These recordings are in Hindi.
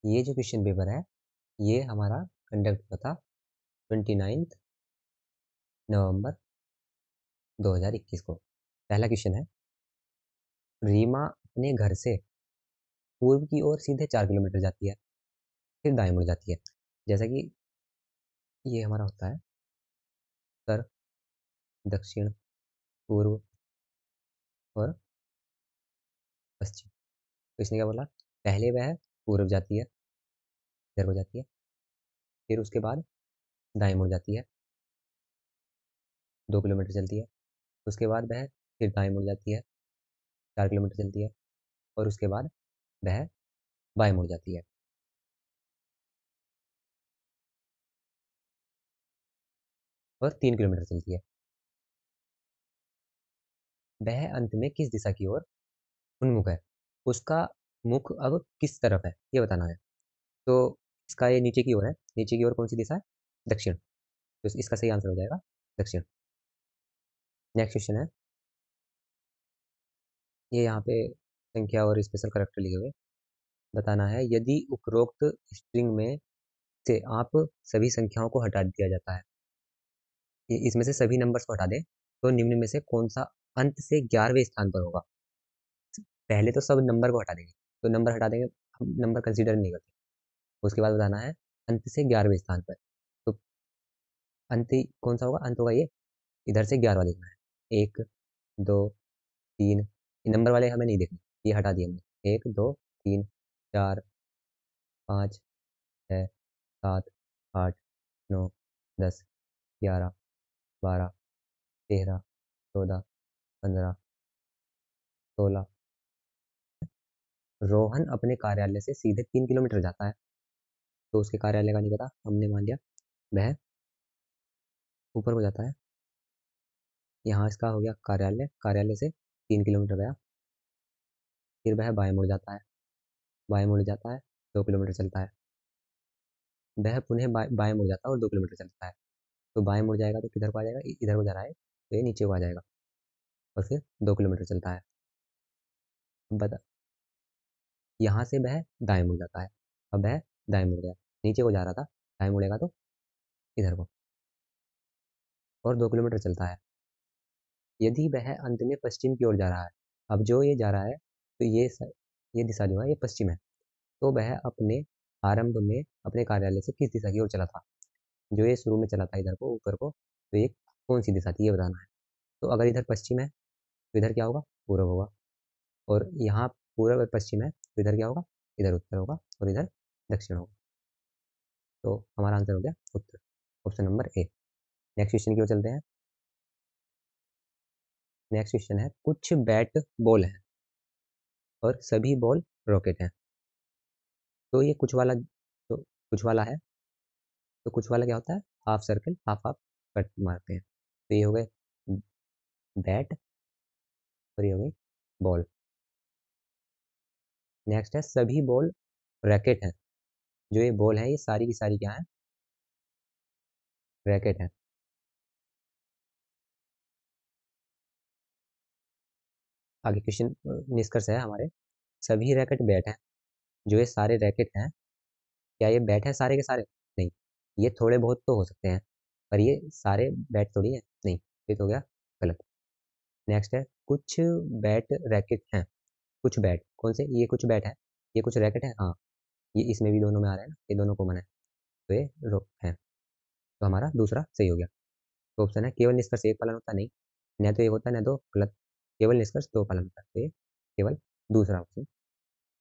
ये जो क्वेश्चन पेपर है ये हमारा कंडक्ट हुआ था 29 नवंबर 2021 को। पहला क्वेश्चन है, रीमा अपने घर से पूर्व की ओर सीधे 4 किलोमीटर जाती है, फिर दाएं मुड़ जाती है। जैसा कि ये हमारा होता है उत्तर, दक्षिण, पूर्व और पश्चिम। तो इसने क्या बोला, पहले वह पूर्व जाती है, इधर को जाती है, फिर उसके बाद दाएं मुड़ जाती है, 2 किलोमीटर चलती है। उसके बाद वह फिर दाएं मुड़ जाती है, 4 किलोमीटर चलती है, और उसके बाद वह बाएं मुड़ जाती है। और 3 किलोमीटर चलती है। वह अंत में किस दिशा की ओर उन्मुख है, उसका मुख अब किस तरफ है ये बताना है। तो इसका ये नीचे की ओर है, नीचे की ओर कौन सी दिशा है, दक्षिण, तो इसका सही आंसर हो जाएगा दक्षिण। नेक्स्ट क्वेश्चन है, ये यहाँ पे संख्या और स्पेशल करेक्टर लिखे हुए, बताना है यदि उपरोक्त स्ट्रिंग में से आप सभी संख्याओं को हटा दिया जाता है, इसमें से सभी नंबर्स को हटा दें, तो निम्न में से कौन सा अंत से 11वें स्थान पर होगा। पहले तो सब नंबर को हटा देंगे, तो नंबर हटा देंगे, हम नंबर कंसीडर नहीं करते। उसके बाद बताना है अंत से 11वें स्थान पर, तो अंत कौन सा होगा, अंत होगा ये, इधर से 11वां लिखना है। 1 2 3, ये नंबर वाले हमें नहीं देखने, ये हटा दिए हमने। 1 2 3 4 5 6 7 8 9 10 11 12 13 14 15 16। रोहन अपने कार्यालय से सीधे 3 किलोमीटर जाता है, तो उसके कार्यालय का नहीं पता, हमने मान लिया वह ऊपर को जाता है। यहाँ इसका हो गया कार्यालय, कार्यालय से 3 किलोमीटर गया, फिर वह बाएं मुड़ जाता है, बाएं मुड़ जाता है, 2 किलोमीटर चलता है, वह पुनः बाएं मुड़ जाता है और 2 किलोमीटर चलता है। तो बाएं मुड़ जाएगा तो किधर को आ जाएगा, इधर को जा रहा है तो ये नीचे को आ जाएगा, और फिर 2 किलोमीटर चलता है। बता, यहाँ से वह दाएं मुड़ जाता है, अब वह दाएं मुड़ गया, नीचे को जा रहा था, दाएं मुड़ेगा तो इधर को, और 2 किलोमीटर चलता है। यदि वह अंत में पश्चिम की ओर जा रहा है, अब जो ये जा रहा है तो ये दिशा जो है ये पश्चिम है, तो वह अपने आरंभ में अपने कार्यालय से किस दिशा की ओर चला था। जो ये शुरू में चला था इधर को ऊपर को, तो ये कौन सी दिशा थी ये बताना है। तो अगर इधर पश्चिम है तो इधर क्या होगा, पूर्व होगा, और यहाँ पूर्व और पश्चिम है तो इधर क्या होगा, इधर उत्तर होगा, और इधर दक्षिण होगा। तो हमारा आंसर हो गया उत्तर, option number A. Next question की ओर चलते हैं। नेक्स्ट क्वेश्चन है, कुछ बैट बॉल है और सभी बॉल रॉकेट हैं। तो ये कुछ वाला, तो कुछ वाला है, तो कुछ वाला क्या होता है, half circle, half half cut मारते हैं। तो ये हो गए बैट, और ये हो गई बॉल। नेक्स्ट है, सभी बॉल रैकेट है। जो ये बॉल है ये सारी की सारी क्या है, रैकेट है। आगे क्वेश्चन निष्कर्ष है हमारे, सभी रैकेट बैट हैं। जो ये सारे रैकेट हैं, क्या ये बैट है सारे के सारे, नहीं, ये थोड़े बहुत तो हो सकते हैं, पर ये सारे बैट थोड़ी है, नहीं, ये तो हो गया गलत। नेक्स्ट है, कुछ बैट रैकेट हैं। कुछ बैट कौन से, ये कुछ बैट है, ये कुछ रैकेट है, हाँ, ये इसमें भी दोनों में आ रहा है ना, ये दोनों कॉमन है, तो ये रो है, तो हमारा दूसरा सही हो गया। तो ऑप्शन है, केवल निष्कर्ष एक पालन होता नहीं, न तो एक होता है न दो, गलत, केवल निष्कर्ष दो पालन होता है, तो ये केवल दूसरा ऑप्शन,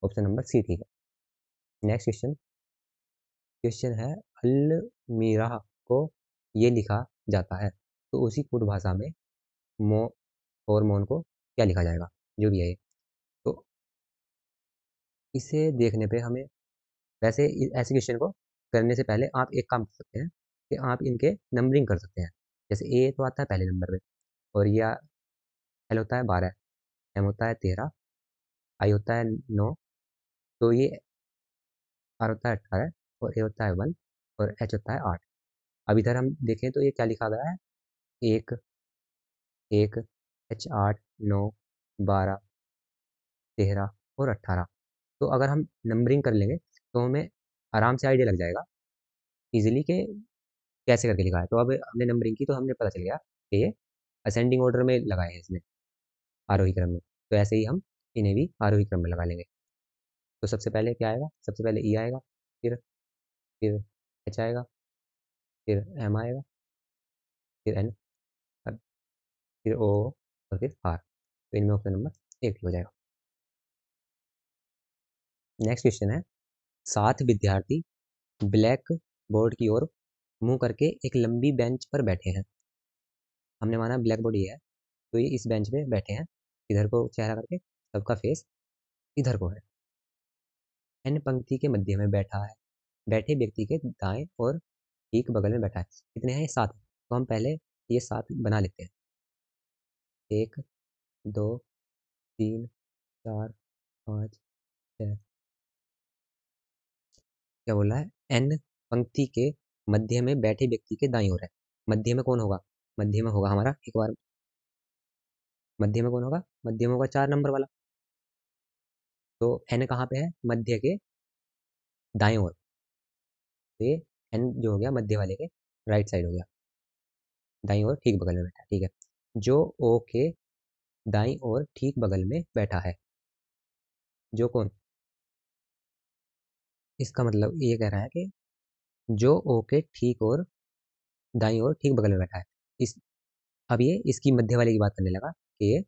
ऑप्शन नंबर सी ठीक है। नेक्स्ट क्वेश्चन, क्वेश्चन है, अलमीरा को ये लिखा जाता है, तो उसी कुट भाषा में मो और मौन को क्या लिखा जाएगा, जो भी है ये। तो इसे देखने पे हमें, वैसे ऐसे क्वेश्चन को करने से पहले आप एक काम कर सकते हैं कि आप इनके नंबरिंग कर सकते हैं। जैसे ए तो आता है पहले नंबर पे, और ये एल होता है 12, एम होता है 13, आई होता है 9, तो ये आर होता है 18, और ए होता है 1, और एच होता है 8। अब इधर हम देखें तो ये क्या लिखा गया है, एक, एक, एच 8, 9, 12, 13 और 18। तो अगर हम नंबरिंग कर लेंगे तो हमें आराम से आइडिया लग जाएगा इजीली कि कैसे करके लिखा है। तो अब हमने नंबरिंग की तो हमने पता चल गया कि ये असेंडिंग ऑर्डर में लगाए हैं इसने, आरोही क्रम में। तो ऐसे ही हम इन्हें भी आरोही क्रम में लगा लेंगे। तो सबसे पहले क्या आएगा, सबसे पहले ई आएगा, फिर एच आएगा, फिर एम आएगा, फिर एन, फिर ओ, और फिर आर। तो इनमें ऑप्शन नंबर 1 हो जाएगा। नेक्स्ट क्वेश्चन है, 7 विद्यार्थी ब्लैक बोर्ड की ओर मुंह करके एक लंबी बेंच पर बैठे हैं। हमने माना ब्लैक बोर्ड ये है, तो ये इस बेंच पे बैठे हैं, इधर को चेहरा करके, सबका फेस इधर को है। एन पंक्ति के मध्य में बैठा है, बैठे व्यक्ति के दाएं और ठीक बगल में बैठा है। कितने हैं, ये 7। तो हम पहले ये 7 बना लेते हैं। 1 2 3 4 5 6। क्या बोला है, एन पंक्ति के मध्य में बैठे व्यक्ति के दाईं ओर है। मध्य में कौन होगा, मध्य में होगा हमारा, एक बार मध्य में कौन होगा, मध्य में होगा 4 नंबर वाला। तो एन कहाँ पे है, मध्य के दाएं ओर। तो ये एन जो हो गया मध्य वाले के राइट साइड हो गया, दाईं ओर ठीक बगल में बैठा है। ठीक है, जो ओ के दाईं ओर ठीक बगल में बैठा है, जो कौन, इसका मतलब ये कह रहा है कि जो ओ के ठीक और दाईं ओर ठीक बगल में बैठा है। इस अब ये इसकी मध्य वाले की बात करने लगा कि ये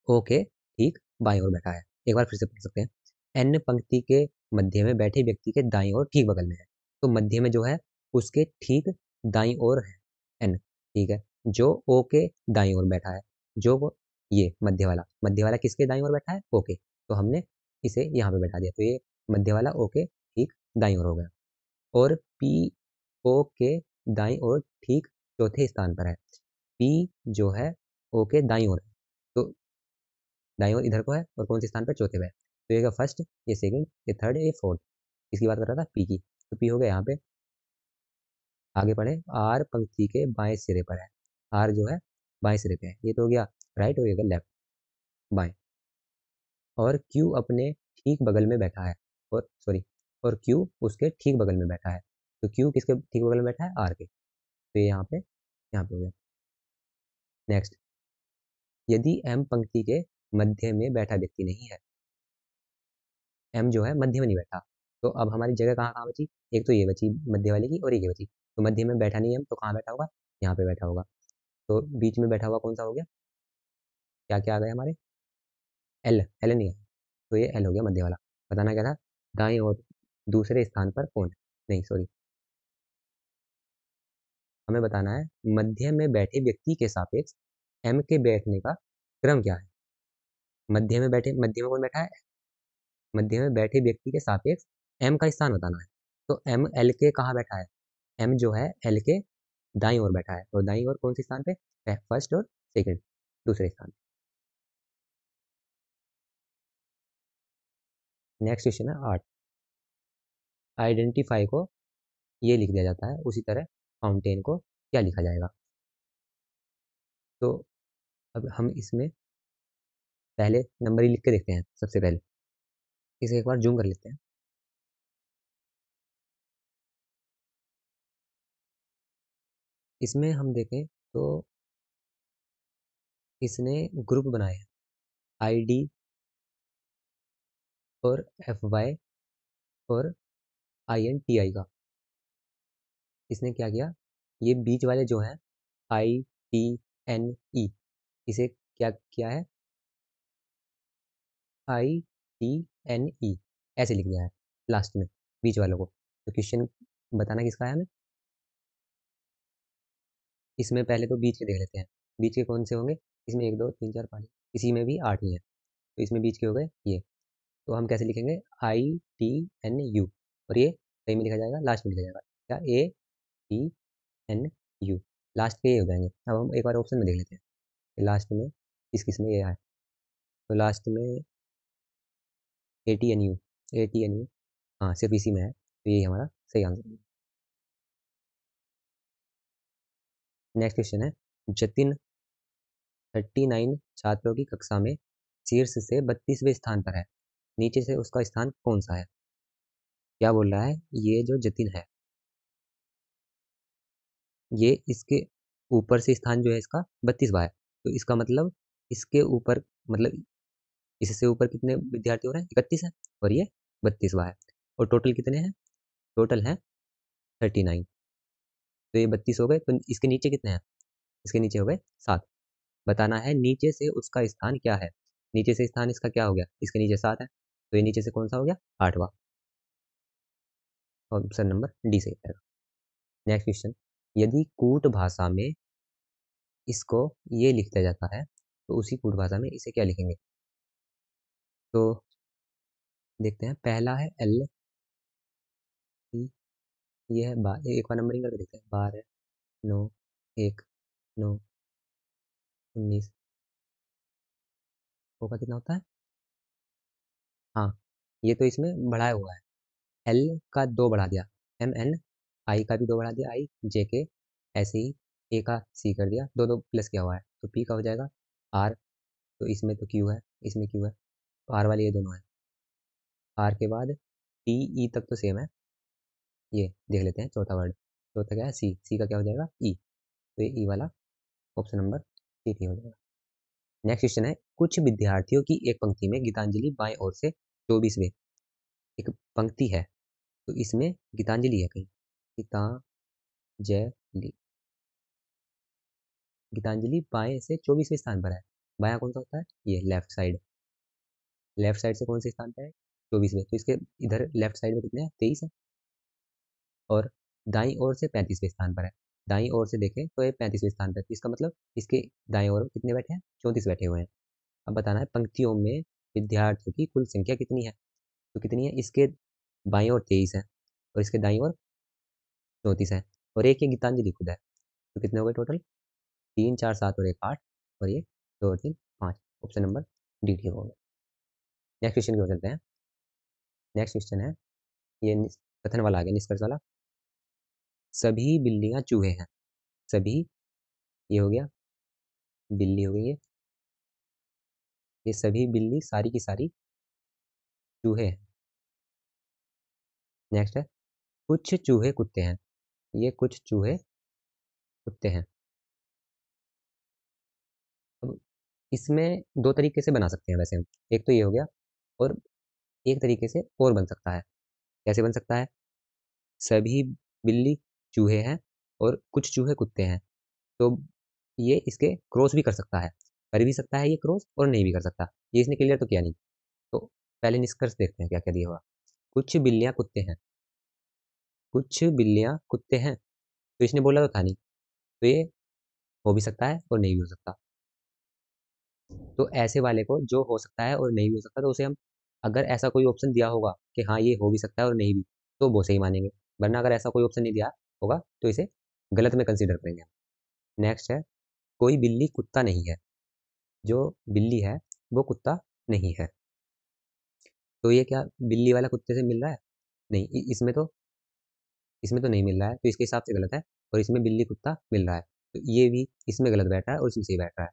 ओ के ठीक बाईं ओर बैठा है। एक बार फिर से पढ़ सकते हैं, एन पंक्ति के मध्य में बैठे व्यक्ति के दाईं ओर ठीक बगल में है। तो मध्य में जो है उसके ठीक दाईं ओर है एन। ठीक है, जो ओ के दाईं ओर बैठा है, जो ये मध्य वाला किसके दाईं ओर बैठा है, ओ के। तो हमने इसे यहाँ पे बैठा दिया, तो ये मध्य वाला ओ के ठीक दाईं ओर हो गया। और पी ओ के दाईं ओर ठीक चौथे स्थान पर है। पी जो है ओ के दाईं ओर है, तो दाईं ओर इधर को है, और कौन से स्थान पर, चौथे पे है। तो ये फर्स्ट, ये सेकंड, ये थर्ड, ये फोर्थ। इसकी बात कर रहा था पी की, तो पी हो गया यहाँ पे। आगे बढ़े, आर पंक्ति के बाएं सिरे पर है। आर जो है बाएं सिरे पे है, ये तो हो गया राइट, हो गया लेफ्ट, बाएं। और क्यू अपने ठीक बगल में बैठा है, और सॉरी, और क्यू उसके ठीक बगल में बैठा है। तो क्यू किसके ठीक बगल में बैठा है, आर के। तो ये यहाँ पे हो गया। नेक्स्ट, यदि एम पंक्ति के मध्य में बैठा व्यक्ति नहीं है, एम जो है मध्य में नहीं बैठा, तो अब हमारी जगह कहाँ कहाँ बची, एक तो ये बची मध्य वाले की, और एक ये बची। तो मध्य में बैठा नहीं एम, तो कहाँ बैठा होगा, यहाँ पे बैठा होगा। तो बीच में बैठा हुआ कौन सा हो गया, क्या क्या आ गए हमारे, एल, एल नहीं है, तो ये एल हो गया मध्य वाला। बताना क्या था, दाएं और दूसरे स्थान पर कौन है, नहीं सॉरी, हमें बताना है मध्य में बैठे व्यक्ति के सापेक्ष एम के बैठने का क्रम क्या है। मध्य में बैठे, मध्य में कौन बैठा है, मध्य में बैठे व्यक्ति के सापेक्ष एम का स्थान बताना है। तो एम एल के कहाँ बैठा है, एम जो है एल के दाईं ओर बैठा है, और दाईं ओर कौन से स्थान पे है, फर्स्ट और सेकंड, दूसरे स्थान पे। नेक्स्ट क्वेश्चन है 8। आइडेंटिफाई को ये लिख दिया जाता है, उसी तरह फाउंटेन को क्या लिखा जाएगा। तो अब हम इसमें पहले नंबर ही लिख के देखते हैं। सबसे पहले इसे एक बार जूम कर लेते हैं। इसमें हम देखें तो इसने ग्रुप बनाए हैं, आई डी और एफ वाई और आई एन टी आई का। इसने क्या किया, ये बीच वाले जो हैं आई टी एन ई, इसे क्या किया है, आई टी एन ई ऐसे लिख दिया है लास्ट में बीच वालों को। तो क्वेश्चन बताना किसका है हमें, इसमें पहले तो बीच के देख लेते हैं, बीच के कौन से होंगे। इसमें 1 2 3 4 5, इसी में भी 8 ही है, तो इसमें बीच के हो गए ये। तो हम कैसे लिखेंगे, आई टी एन यू, और ये सही में लिखा जाएगा, लास्ट में लिखा जाएगा क्या, A T N U, last के ये हो जाएंगे। अब हम एक बार ऑप्शन में देख लेते हैं लास्ट में किस में ये है। तो लास्ट में A T N U, A T N U, हाँ सिर्फ इसी में है, तो ये हमारा सही आंसर है। नेक्स्ट क्वेश्चन है, जतिन 39 छात्रों की कक्षा में शीर्ष से 32वें स्थान पर है, नीचे से उसका स्थान कौन सा है। क्या बोल रहा है, ये जो जतिन है, ये इसके ऊपर से स्थान जो है इसका 32वां है। तो इसका मतलब इसके ऊपर, मतलब इससे ऊपर कितने विद्यार्थी हो रहे हैं, 31 है, और ये 32वां है। और टोटल कितने हैं, टोटल है 39। तो ये 32 हो गए, तो इसके नीचे कितने हैं, इसके नीचे हो गए 7। बताना है नीचे से उसका स्थान क्या है। नीचे से स्थान इसका क्या हो गया, इसके नीचे 7 है, तो ये नीचे से कौन सा हो गया, 8वां। ऑप्शन नंबर डी सही है। नेक्स्ट क्वेश्चन, यदि कूट भाषा में इसको ये लिख दिया जाता है, तो उसी कूट भाषा में इसे क्या लिखेंगे। तो देखते हैं, पहला है एल, ये है एक बार नंबरिंग करके देखते हैं, 12, 9, 1, 9, 19, होगा कितना होता है। हाँ, ये तो इसमें बढ़ाया हुआ है, एल का 2 बढ़ा दिया, एम एन, आई का भी 2 बढ़ा दिया, आई जे के, ऐसे ही ए का सी कर दिया, दो दो प्लस किया हुआ है, तो पी का हो जाएगा आर। तो इसमें तो क्यू है, इसमें क्यू है, तो आर वाले ये दोनों है। आर के बाद टी ई तक तो सेम है, ये देख लेते हैं चौथा वर्ड। चौथा क्या है, सी, सी का क्या हो जाएगा, ई। तो ये ई वाला ऑप्शन नंबर सी ठीक हो जाएगा। नेक्स्ट क्वेश्चन है, कुछ विद्यार्थियों की एक पंक्ति में गीतांजलि बाएं ओर से 24वें, एक पंक्ति है, तो इसमें गीतांजलि है कहीं, गीतांजलि, गीतांजलि बाएं से 24वें स्थान पर है। बायां कौन सा होता है, ये लेफ्ट साइड, लेफ्ट साइड से कौन से स्थान पर है, 24वें, तो इसके इधर लेफ्ट साइड में कितने हैं, 23 है। और दाईं ओर से 35वें स्थान पर है, दाईं ओर से देखें तो ये 35वें स्थान पर है, तो इसका मतलब इसके दाईं ओर कितने बैठे हैं, 34 बैठे हुए हैं। अब बताना है पंक्तियों में विद्यार्थियों की कुल संख्या कितनी है। तो कितनी है, इसके बाईं ओर 23 है, और इसके दाईं ओर 34 है, और एक ये गीतांजलि खुद है, तो कितने हो गए टोटल, 3, 4, 7 और 1, 8, और ये 2 और 3, 5। ऑप्शन नंबर डी ठीक होगा। नेक्स्ट क्वेश्चन की ओर चलते हैं। नेक्स्ट क्वेश्चन है, ये कथन वाला आ गया, निष्कर्ष वाला। सभी बिल्लियां चूहे हैं, सभी, ये हो गया, बिल्ली हो गई ये सभी बिल्ली सारी की सारी चूहे हैं। नेक्स्ट है, कुछ चूहे कुत्ते हैं, ये कुछ चूहे कुत्ते हैं। अब इसमें दो तरीके से बना सकते हैं वैसे हम, एक तो ये हो गया, और एक तरीके से और बन सकता है। कैसे बन सकता है, सभी बिल्ली चूहे हैं और कुछ चूहे कुत्ते हैं, तो ये इसके क्रॉस भी कर सकता है, कर भी सकता है ये क्रॉस, और नहीं भी कर सकता, ये इसने क्लियर तो किया नहीं। तो पहले निष्कर्ष देखते हैं क्या क्या दिया हुआ। कुछ बिल्लियां कुत्ते हैं, कुछ बिल्लियां कुत्ते हैं, तो इसने बोला तो था नहीं, तो ये हो भी सकता है और नहीं भी हो सकता। तो ऐसे वाले को जो हो सकता है और नहीं भी हो सकता, तो उसे हम, अगर ऐसा कोई ऑप्शन दिया होगा कि हाँ ये हो भी सकता है और नहीं भी, तो वो सही मानेंगे, वरना अगर ऐसा कोई ऑप्शन नहीं दिया होगा तो इसे गलत में कंसीडर करेंगे हम। नेक्स्ट है, कोई बिल्ली कुत्ता नहीं है, जो बिल्ली है वो कुत्ता नहीं है। तो ये क्या बिल्ली वाला कुत्ते से मिल रहा है, नहीं, इसमें तो नहीं मिल रहा है, तो इसके हिसाब से गलत है। और इसमें बिल्ली कुत्ता मिल रहा है, तो ये भी इसमें गलत बैठ रहा है और इसमें सही बैठ रहा है।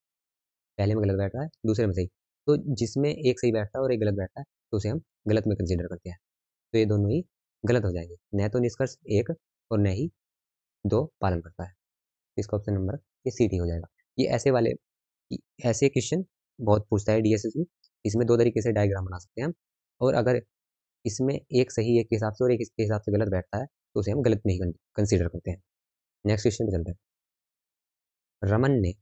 पहले में गलत बैठ रहा है, दूसरे में सही, तो जिसमें एक सही बैठता है और एक गलत बैठता है, तो उसे हम गलत में कंसीडर करते हैं। तो ये दोनों ही गलत हो जाएंगे, न तो निष्कर्ष एक और न ही दो पालन करता है। तो इसका ऑप्शन नंबर ये सी टी हो जाएगा। ये ऐसे वाले, ऐसे क्वेश्चन बहुत पूछता है डीएसएस में, इसमें दो तरीके से डायग्राम बना सकते हैं हम, और अगर इसमें एक सही एक के हिसाब से और एक इसके हिसाब से गलत बैठता है, तो उसे हम गलत में ही कंसीडर करते हैं। नेक्स्ट क्वेश्चन पे चलते हैं। रमन ने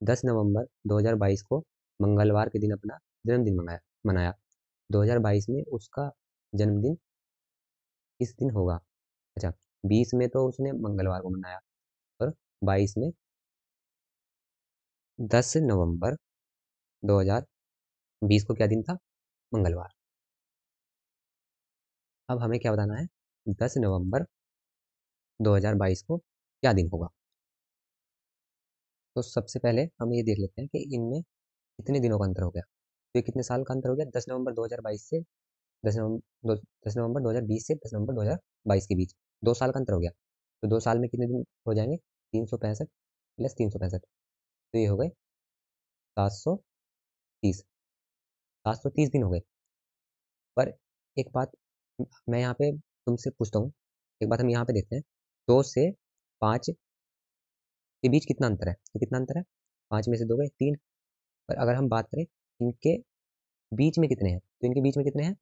10 नवंबर 2022 को मंगलवार के दिन अपना जन्मदिन मनाया। 2022 में उसका जन्मदिन किस दिन होगा। अच्छा, 20 में तो उसने मंगलवार को मनाया, और 22 में 10 नवंबर 2020 को क्या दिन था, मंगलवार। अब हमें क्या बताना है, 10 नवंबर 2022 को क्या दिन होगा। तो सबसे पहले हम ये देख लेते हैं कि इनमें कितने दिनों का अंतर हो गया। तो ये कितने साल का अंतर हो गया, 10 नवंबर 2022 से 10 नवंबर 2020 से 10 नवंबर 2022 के बीच 2 साल का अंतर हो गया। तो 2 साल में कितने दिन हो जाएंगे, 365 प्लस 365, तो ये हो गए 730, 730 दिन हो गए। पर एक बात मैं यहाँ पे तुमसे पूछता हूँ, एक बात हम यहाँ पे देखते हैं, 2 से 5 के बीच कितना अंतर है? तो कितना अंतर है? 5 में से 2 गए 3। पर अगर हम बात करें इनके बीच में कितने हैं, तो इनके बीच में कितने हैं?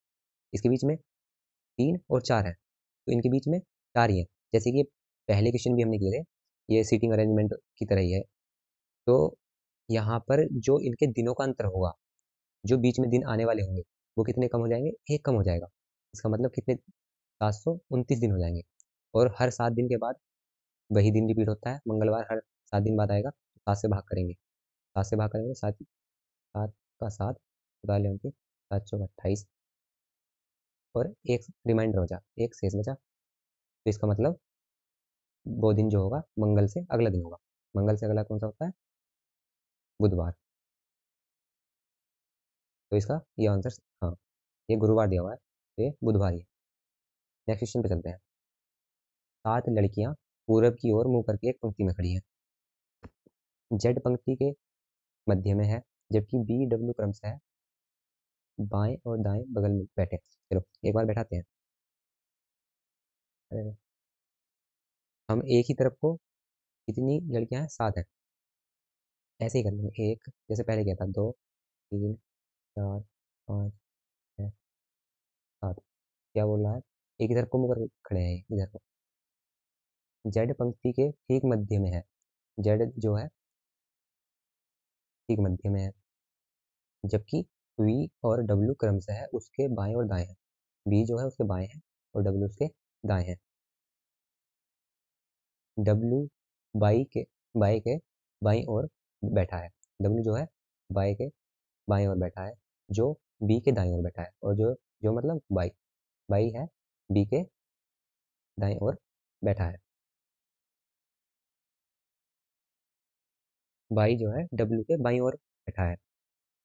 इसके बीच में 3 और 4 है, तो इनके बीच में 4 ही है। जैसे कि पहले क्वेश्चन भी हमने किए थे, ये सीटिंग अरेंजमेंट की तरह ही है। तो यहाँ पर जो इनके दिनों का अंतर होगा, जो बीच में दिन आने वाले होंगे, वो कितने कम हो जाएंगे? 1 कम हो जाएगा। इसका मतलब कितने? 729 दिन हो जाएंगे। और हर 7 दिन के बाद वही दिन रिपीट होता है, मंगलवार हर 7 दिन बाद आएगा, 7 से भाग करेंगे, 7 सात का 7, 14 7 चौक 28, और एक रिमाइंडर बचा, एक शेष बचा। तो इसका मतलब वो दिन जो होगा मंगल से अगला दिन होगा। मंगल से अगला कौन सा होता है? बुधवार। तो इसका ये आंसर, हाँ, ये गुरुवार दिया हुआ है, तो ये बुधवार ही है। नेक्स्ट क्वेश्चन पे चलते हैं। 7 लड़कियां पूरब की ओर मुंह करके एक पंक्ति में खड़ी हैं। जेड पंक्ति के मध्य में है, जबकि बी डब्ल्यू क्रमशः बाएं और दाएं बगल में बैठे। चलो एक बार बैठाते हैं। अरे, हम एक ही तरफ को कितनी लड़कियां हैं? 7 है। ऐसे ही कर लेंगे, एक जैसे पहले किया था, 2 3 4 5 6 7। क्या बोल रहा है? एक ही तरफ को मुंह करके खड़े हैं, इधर को। जेड पंक्ति के ठीक मध्य में है, जेड जो है ठीक मध्य में है, जबकि वी और डब्ल्यू क्रमशः उसके बाएं और दाएं हैं। बी जो है उसके बाएं है और डब्ल्यू उसके दाएं है। डब्ल्यू बाई के बाई के बाईं ओर बैठा है। डब्ल्यू जो है बाई के बाईं ओर बैठा है, जो बी के दाईं ओर बैठा है, और जो जो मतलब बाई बाई है बी के दाईं ओर बैठा है। बाई जो है डब्ल्यू के बाईं ओर बैठा है,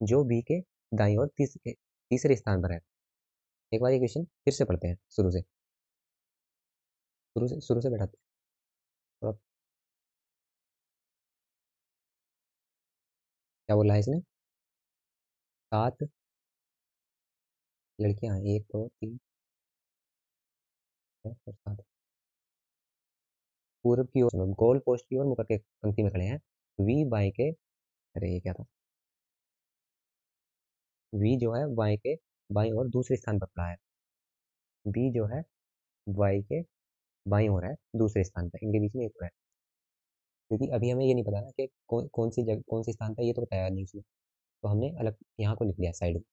जो बी के दाईं ओर तीसरे स्थान पर है। एक बार ये क्वेश्चन फिर से पढ़ते हैं शुरू से बैठाते हैं। तो अब क्या बोला है इसने? 7 लड़कियां हैं, 1 2 3 4 5 7। पूरब की ओर गोल पोस्ट की ओर मुकर के पंक्ति में खड़े हैं। वी बाई के, अरे ये क्या था? वी जो है वाई के बाईं ओर दूसरे स्थान पर खड़ा है। बी जो है वाई के बाईं ओर है दूसरे स्थान पर, इनके बीच में एक और है। क्योंकि अभी हमें ये नहीं पता ना कि कौन सी जगह कौन सी स्थान पर, ये तो बताया नहीं उसने, तो हमने अलग यहाँ को लिख दिया साइड में।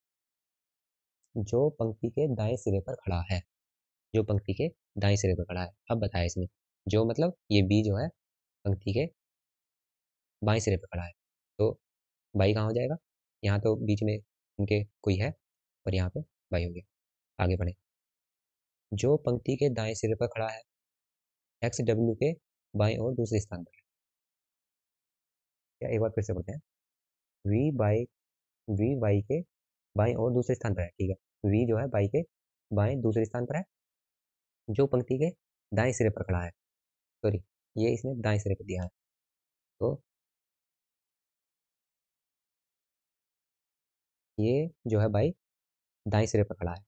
जो पंक्ति के दाएं सिरे पर खड़ा है, जो पंक्ति के दाएं सिरे पर खड़ा है। अब बताया इसने, जो मतलब ये बी जो है पंक्ति के बाएं सिरे पर खड़ा है, तो बाई कहाँ हो जाएगा? यहाँ तो बीच में इनके कोई है, और यहाँ पे बाई हो गया। आगे बढ़े। जो पंक्ति के दाएं सिरे पर खड़ा है, एक्स डब्ल्यू के बाएं और दूसरे स्थान पर है। क्या एक बार फिर से पढ़ते हैं। वी बाई वी बाई के बाएं और दूसरे स्थान पर है, ठीक है। वी जो है बाई के बाएं दूसरे स्थान पर है, जो पंक्ति के दाएं सिरे पर खड़ा है। सॉरी, ये इसने दाएं सिरे पर दिया है, तो ये जो है बाई दाएं सिरे पर खड़ा है,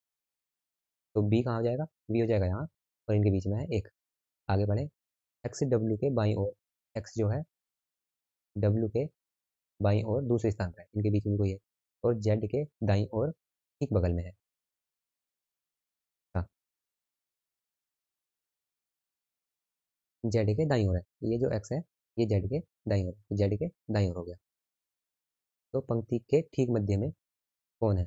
तो बी कहाँ हो जाएगा? बी हो जाएगा यहाँ, और इनके बीच में है एक। आगे बढ़े। एक्स डब्ल्यू के बाईं ओर, एक्स जो है डब्ल्यू के बाईं ओर दूसरे स्थान पर है, इनके बीच में कोई है, और जेड के दाईं ओर ठीक बगल में है। हाँ, जेड के दाईं ओर है, ये जो एक्स है ये जेड के दाईं ओर है, जेड के दाईं ओर हो गया। तो पंक्ति के ठीक मध्य में कौन है?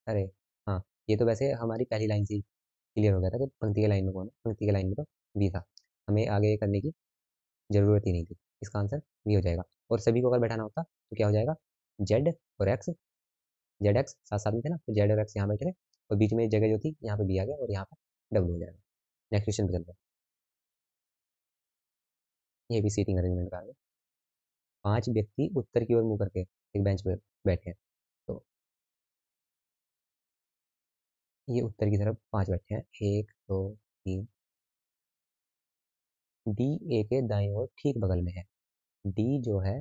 अरे हाँ, ये तो वैसे हमारी पहली लाइन से ही क्लियर हो गया था कि पंक्ति के लाइन में कौन है। पंक्ति के लाइन में तो बी था, हमें आगे करने की जरूरत ही नहीं थी। इसका आंसर बी हो जाएगा। और सभी को अगर बैठाना होता तो क्या हो जाएगा? जेड और एक्स, जेड एक्स साथ साथ में थे ना, तो जेड और एक्स यहाँ बैठे थे, और बीच में जगह जो थी यहाँ पे बी आ गया, और यहाँ पे डब्ल्यू हो जाएगा। नेक्स्ट क्वेश्चन पे चलते हैं। ये भी सीटिंग अरेंजमेंट का है। 5 व्यक्ति उत्तर की ओर मुंह करके एक बेंच पे बैठे हैं। तो ये उत्तर की तरफ 5 बैठे हैं, 1 2 3। डी ए के दाईं ओर ठीक बगल में है। डी जो है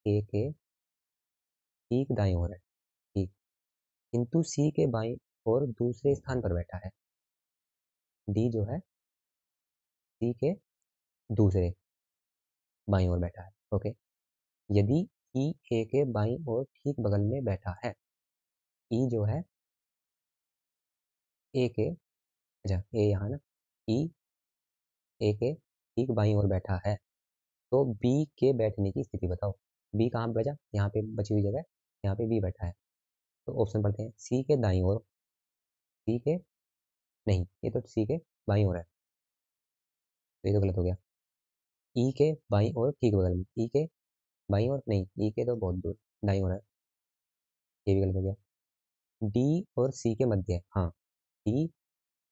ए के ठीक दाईं ओर है, ठीक, किंतु सी के बाईं ओर दूसरे स्थान पर बैठा है। डी जो है सी के दूसरे बाईं ओर बैठा है। ओके, यदि ई ए के बाईं ओर ठीक बगल में बैठा है, ई जो है ए के, अच्छा ए यहाँ ना, ई ए के ठीक बाईं ओर बैठा है, तो बी के बैठने की स्थिति बताओ। बी कहाँ पे बचा, यहाँ पे बची हुई जगह, यहाँ पे बी बैठा है। तो ऑप्शन पढ़ते हैं, सी के दाईं ओर, सी के नहीं, ये तो सी के बाईं ओर है, तो ये तो गलत हो गया। ई के बाईं ओर ठीक बगल में, ई के बाईं ओर नहीं, ई के तो बहुत दूर दाईं ओर है, ये भी गलत हो गया। डी और सी के मध्य, हाँ, डी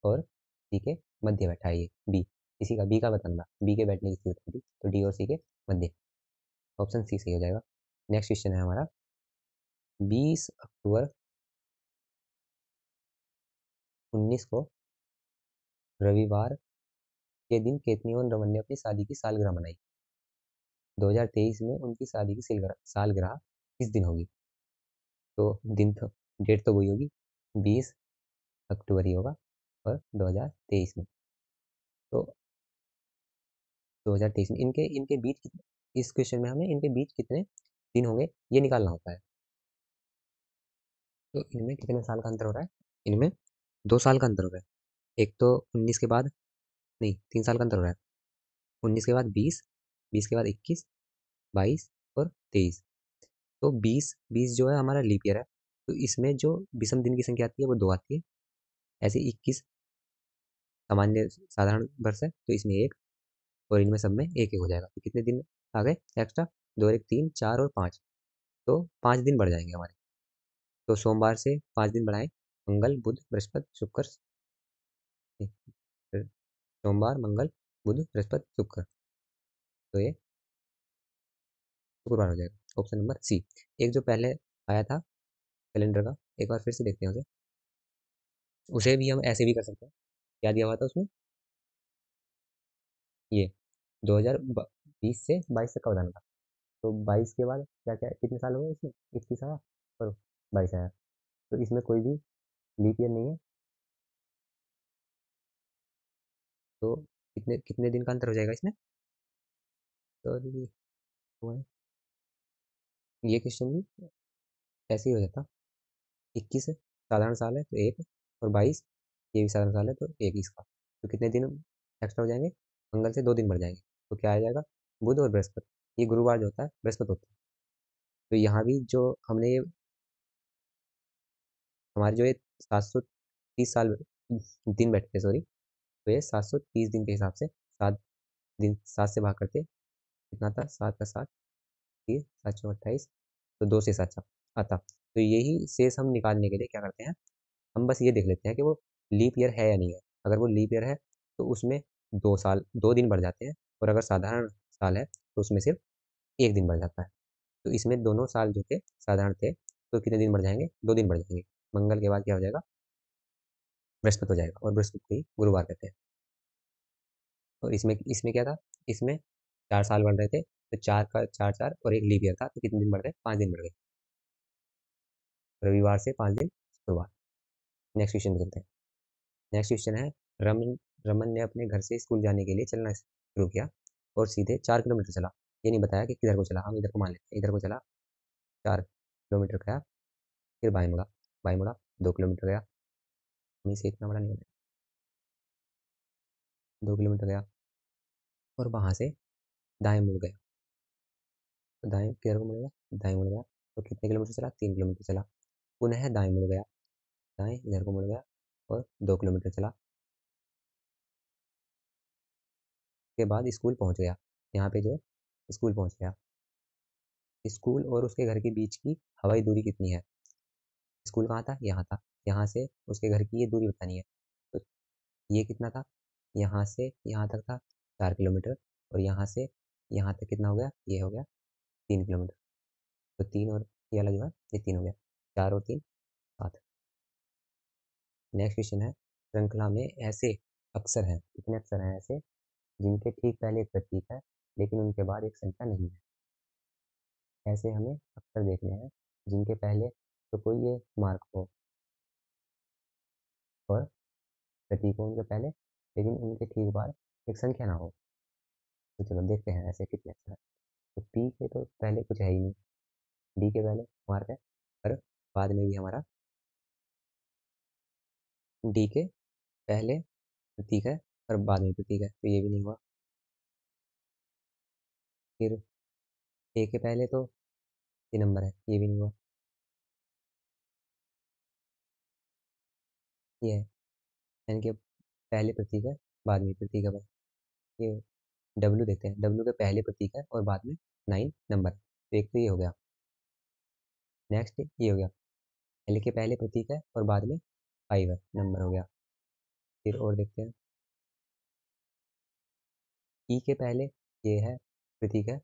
और सी के मध्य बैठा है ये बी, इसी का बी का बताना, बी के बैठने की स्थिति थी, तो डी और सी के मध्य, ऑप्शन सी सही हो जाएगा। नेक्स्ट क्वेश्चन है हमारा, 20 अक्टूबर 19 को रविवार के दिन केतनी और रमन ने अपनी शादी की सालगिरह मनाई। 2023 में उनकी शादी की सालगिरह किस दिन होगी? तो दिन तो, डेट तो वही होगी, 20 अक्टूबर ही होगा, और 2023 में, तो 2023 में इनके इनके बीच इस क्वेश्चन में हमें इनके बीच कितने दिन होंगे ये निकालना होता है। तो इनमें कितने साल का अंतर हो रहा है? इनमें 2 साल का अंतर हो रहा है। एक तो 19 के बाद, नहीं 3 साल का अंतर हो रहा है। 19 के बाद 20, 20 के बाद 21, 22 और 23। तो 20 जो है हमारा लीप ईयर है, तो इसमें जो विषम दिन की संख्या आती है वो 2 आती है। ऐसे 21 सामान्य साधारण वर्ष है, तो इसमें 1, और इनमें सब में 1 1 हो जाएगा। तो कितने दिन आ गए एक्स्ट्रा? 2 और 1 3, 4 और 5, तो 5 दिन बढ़ जाएंगे हमारे। तो सोमवार से 5 दिन बढ़ाएं, मंगल बुध बृहस्पति शुक्र, फिर सोमवार मंगल बुध बृहस्पति शुक्र, तो ये शुक्रवार हो जाएगा, ऑप्शन नंबर सी। एक जो पहले आया था कैलेंडर का, एक बार फिर से देखते हैं उसे, उसे भी हम ऐसे भी कर सकते हैं। क्या दिया हुआ था उसमें? ये 2020 से 22 तक का बताना था, तो 22 के बाद क्या क्या कितने साल हो गए इसमें? 21 आया और 22 आया, तो इसमें कोई भी लीप ईयर नहीं है, तो कितने कितने दिन का अंतर हो जाएगा इसमें? तो ये क्वेश्चन भी ऐसे ही हो जाता, 21 साधारण साल है तो 1, और 22 ये भी साधारण साल है तो 1 इसका, तो कितने दिन एक्स्ट्रा हो जाएंगे? मंगल से 2 दिन बढ़ जाएंगे, तो क्या आ जाएगा? बुध और बृहस्पति। ये गुरुवार जो होता है बृहस्पति होता है, तो यहाँ भी जो हमने ये हमारे जो ये 730 साल दिन बैठते, सॉरी, तो ये 730 दिन के हिसाब से 7 दिन 7 से भाग करते कितना था? 7 का 7, 30, 7 चौ 28, तो 2 से 7 आता। तो यही शेष हम निकालने के लिए क्या करते हैं, हम बस ये देख लेते हैं कि वो लीप ईयर है या नहीं है। अगर वो लीप ईयर है तो उसमें 2 दिन बढ़ जाते हैं, और अगर साधारण साल है तो उसमें सिर्फ 1 दिन बढ़ जाता है। तो इसमें दोनों साल जो थे साधारण थे, तो कितने दिन बढ़ जाएंगे? 2 दिन बढ़ जाएंगे। मंगल के बाद क्या हो जाएगा? बृहस्पति हो जाएगा, और बृहस्पति को ही गुरुवार कहते हैं। और इसमें इसमें क्या था? इसमें 4 साल बढ़ रहे थे, तो 4 का 4 4 और एक लीप ईयर था, तो कितने दिन बढ़ गए? 5 दिन बढ़ गए, रविवार से 5 दिन शुक्रवार। नेक्स्ट क्वेश्चन चलते हैं। नेक्स्ट क्वेश्चन है, रमन रमन ने अपने घर से स्कूल जाने के लिए चलना शुरू किया और सीधे 4 किलोमीटर चला। ये नहीं बताया कि किधर को चला, हम इधर को मान लेते हैं, इधर को चला, 4 किलोमीटर गया, फिर बाएं मुड़ा 2 किलोमीटर गया, वहीं से इतना बड़ा नहीं है, 2 किलोमीटर गया, और वहाँ से दाएं मुड़ गया। तो दाएं किधर को मुड़ेगा? दाएं मुड़ गया, तो कितने किलोमीटर चला? 3 किलोमीटर चला, पुनः दाएं मुड़ गया, दाएं इधर को मुड़ गया, और 2 किलोमीटर चला, के बाद स्कूल पहुँच गया। यहाँ पे जो स्कूल पहुँच गया, स्कूल और उसके घर के बीच की हवाई दूरी कितनी है? स्कूल कहाँ था? यहाँ था, यहाँ से उसके घर की ये दूरी बतानी है। तो ये कितना था? यहाँ से यहाँ तक था 4 किलोमीटर, और यहाँ से यहाँ तक कितना हो गया? ये हो गया 3 किलोमीटर, तो 3 और ये वाला जो है ये 3 हो गया, 4 और 3 7। नेक्स्ट क्वेश्चन है, श्रृंखला में ऐसे अक्षर हैं, कितने अक्षर हैं ऐसे जिनके ठीक पहले एक प्रतीक है लेकिन उनके बाद एक संख्या नहीं है? ऐसे हमें अक्षर देखने हैं जिनके पहले तो कोई ये मार्क हो और प्रतीक हो उनके पहले, लेकिन उनके ठीक बाद एक संख्या ना हो। तो चलो देखते हैं ऐसे कितने अक्षर हैं। तो पी के तो पहले कुछ है ही नहीं, डी के पहले मार्क है, पर बाद में भी हमारा डी के पहले प्रतीक है और बाद में प्रतीक है, तो ये भी नहीं हुआ। फिर ए के पहले तो ये नंबर है, ये भी नहीं हुआ। ये है एन के पहले प्रतीक है, बाद में प्रतीक है बस। ये डब्ल्यू देखते हैं, डब्ल्यू के पहले प्रतीक है और बाद में 9 नंबर, तो एक तो ये हो गया। नेक्स्ट ये हो गया, एल के पहले प्रतीक है और बाद में 5 है, नंबर हो गया। फिर और देखते हैं, ई के पहले ये है प्रतीक है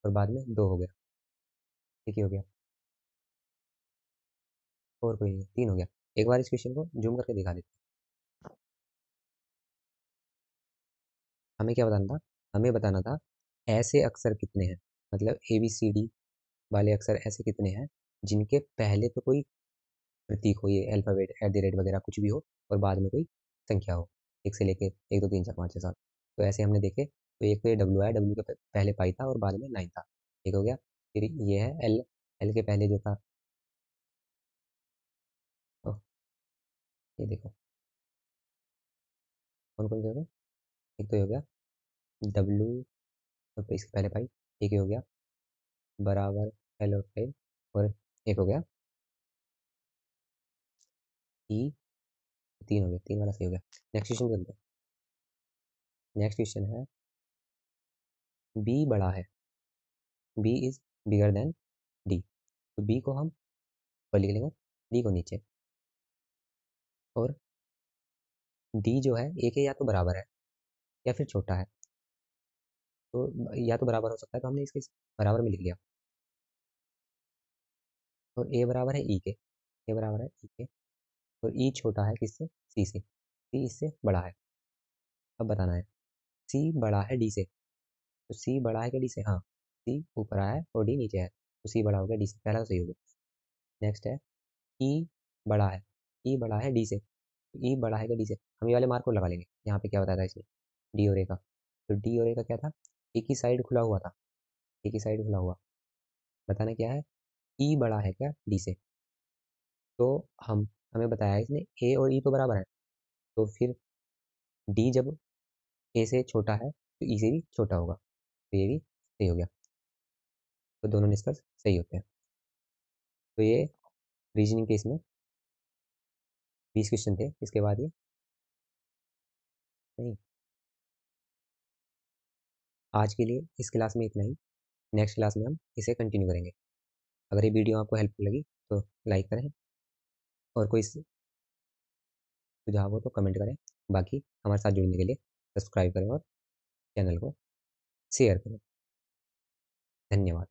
और बाद में 2 हो गया, एक ही हो गया। और कोई नहीं, 3 हो गया। एक बार इस क्वेश्चन को जूम करके दिखा देते हैं। हमें क्या बताना था, हमें बताना था ऐसे अक्षर कितने हैं, मतलब ए बी सी डी वाले अक्षर ऐसे कितने हैं जिनके पहले तो कोई प्रतीक हो, ये अल्फ़ाबेट एट द रेट वगैरह कुछ भी हो, और बाद में कोई संख्या हो, एक से लेके 1 2 3 4 5 6 7। तो ऐसे हमने देखे, तो एक तो ये डब्ल्यू है, डब्ल्यू के पहले पाई था और बाद में 9 था, एक हो गया। फिर ये है एल, एल के पहले जो था, ओह, ये देखो कौन कौन से हो गए, एक तो ये हो गया डब्ल्यू और फिर इसके पहले पाई, एक ये हो गया बराबर एल और फाइव, और एक हो गया ई, 3 हो गया, 3 वाला सही हो गया। नेक्स्ट क्वेश्चन करते हैं। नेक्स्ट क्वेश्चन है, बी बड़ा है, B is bigger than D, तो बी को हम ऊपर लिख लेंगे, डी को नीचे, और डी जो है ए के या तो बराबर है या फिर छोटा है, तो या तो बराबर हो सकता है, तो हमने इसके बराबर में लिख लिया। और ए बराबर है ई के, ए बराबर है ई के, और ई छोटा है किससे, सी से, सी इससे बड़ा है। अब बताना है सी बड़ा है डी से, तो सी बड़ा है क्या डी से, हाँ, सी ऊपर आया है और डी नीचे है, तो सी बड़ा हो गया डी से, पहला तो सही हो गया। नेक्स्ट है ई बड़ा है, ई बड़ा है डी से, ई बड़ा है क्या डी से, हम ये वाले मार्क को लगा लेंगे। यहाँ पे क्या बताया था इसमें, डी और ए का, तो डी और ए का क्या था, एक ही साइड खुला हुआ था, एक ही साइड खुला हुआ। बताना क्या है, ई बड़ा है क्या डी से, तो हम हमें बताया है इसने ए और ई तो बराबर है, तो फिर डी जब ए से छोटा है तो ई से भी छोटा होगा, तो ये भी सही हो गया। तो दोनों निष्कर्ष सही होते हैं। तो ये रीजनिंग के इसमें 20 क्वेश्चन थे, इसके बाद ये नहीं, आज के लिए इस क्लास में इतना ही। नेक्स्ट क्लास में हम इसे कंटिन्यू करेंगे। अगर ये वीडियो आपको हेल्पफुल लगी तो लाइक करें, और कोई सुझाव हो तो कमेंट करें। बाकी हमारे साथ जुड़ने के लिए सब्सक्राइब करें और चैनल को शेयर करें। धन्यवाद।